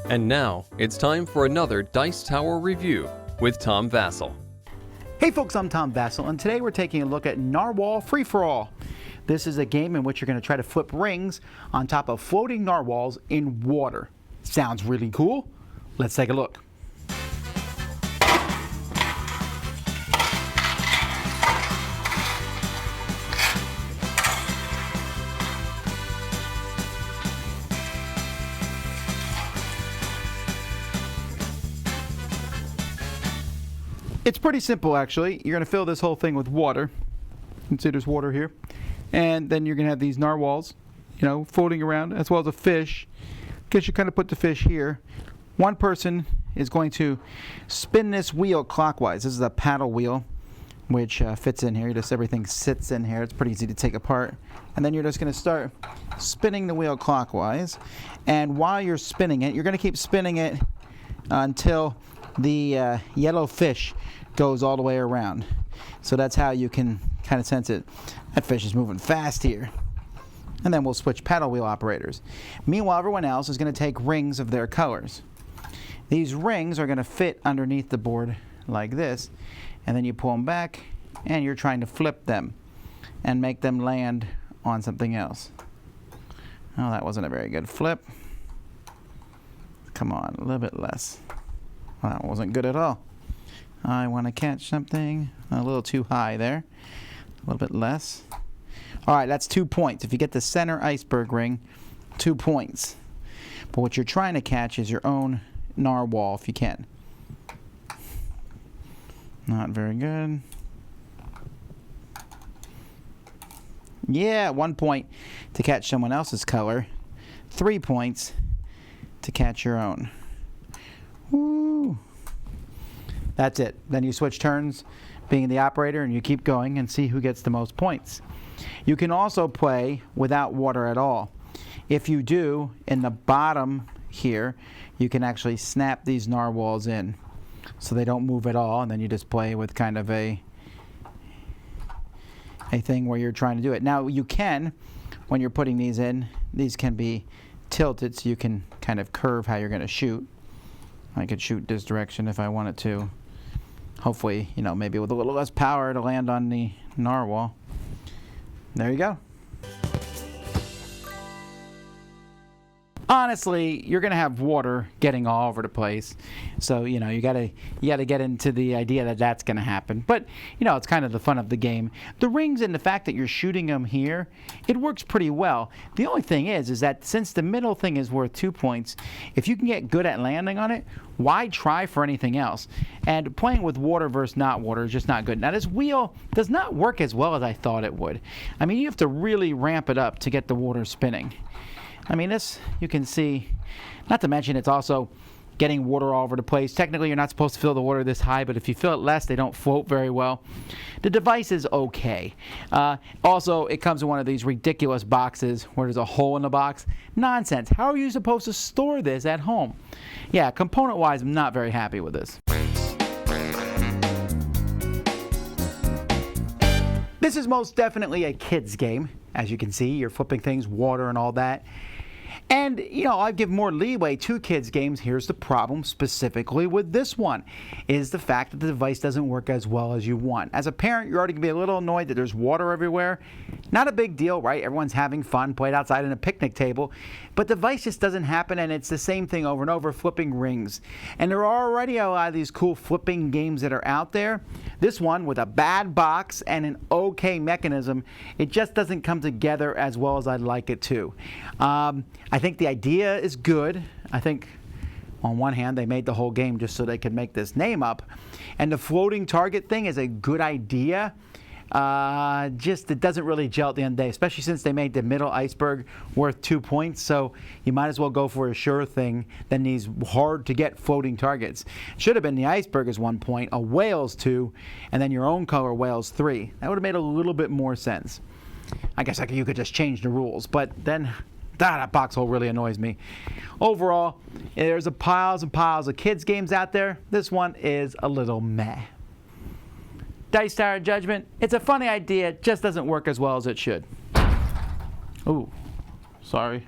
And now, it's time for another Dice Tower review with Tom Vasel. Hey folks, I'm Tom Vasel, and today we're taking a look at Narwhal Free-for-All. This is a game in which you're going to try to flip rings on top of floating narwhals in water. Sounds really cool. Let's take a look. It's pretty simple, actually. You're going to fill this whole thing with water. You can see there's water here. And then you're going to have these narwhals, floating around, as well as a fish. Guess you kind of put the fish here. One person is going to spin this wheel clockwise. This is a paddle wheel, which fits in here. Just everything sits in here. It's pretty easy to take apart. And then you're just going to start spinning the wheel clockwise. And while you're spinning it, you're going to keep spinning it until the yellow fish goes all the way around. So that's how you can kind of sense it. That fish is moving fast here. And then we'll switch paddle wheel operators. Meanwhile, everyone else is going to take rings of their colors. These rings are going to fit underneath the board like this. And then you pull them back, and you're trying to flip them and make them land on something else. Oh, that wasn't a very good flip. Come on, a little bit less. Well, that wasn't good at all. I want to catch something a little too high there. A little bit less. All right, that's 2 points. If you get the center iceberg ring, 2 points. But what you're trying to catch is your own narwhal, if you can. Not very good. Yeah, 1 point to catch someone else's color. 3 points to catch your own. Woo. That's it. Then you switch turns, being the operator, and you keep going and see who gets the most points. You can also play without water at all. If you do, in the bottom here, you can actually snap these narwhals in so they don't move at all, and then you just play with kind of a thing where you're trying to do it. Now you can, when you're putting these in, these can be tilted so you can kind of curve how you're going to shoot. I could shoot this direction if I wanted to. Hopefully, maybe with a little less power to land on the narwhal. There you go. Honestly, you're going to have water getting all over the place. So, you gotta get into the idea that that's going to happen. But, it's kind of the fun of the game. The rings and the fact that you're shooting them here, it works pretty well. The only thing is that since the middle thing is worth 2 points, if you can get good at landing on it, why try for anything else? And playing with water versus not water is just not good. Now, this wheel does not work as well as I thought it would. I mean, you have to really ramp it up to get the water spinning. I mean, this, you can see, not to mention it's also getting water all over the place. Technically, you're not supposed to fill the water this high, but if you fill it less, they don't float very well. The device is okay. Also, it comes in one of these ridiculous boxes where there's a hole in the box. Nonsense. How are you supposed to store this at home? Yeah, component-wise, I'm not very happy with this. This is most definitely a kid's game. As you can see, you're flipping things, water and all that. And, I give more leeway to kids' games. Here's the problem specifically with this one, is the fact that the device doesn't work as well as you want. As a parent, you're already going to be a little annoyed that there's water everywhere. Not a big deal, right? Everyone's having fun, played outside on a picnic table. But the device just doesn't happen, and it's the same thing over and over, flipping rings. And there are already a lot of these cool flipping games that are out there. This one, with a bad box and an okay mechanism, it just doesn't come together as well as I'd like it to. I think the idea is good. I think on one hand they made the whole game just so they could make this name up, and the floating target thing is a good idea. Just it doesn't really gel at the end of the day, especially since they made the middle iceberg worth 2 points, so you might as well go for a sure thing than these hard to get floating targets. Should have been the iceberg is 1 point, a whale's 2, and then your own color whale's 3. That would have made a little bit more sense. I guess you could just change the rules, but then that box hole really annoys me. Overall, there's piles and piles of kids games out there. This one is a little meh. Dice Tower judgment, it's a funny idea, just doesn't work as well as it should. Ooh, sorry.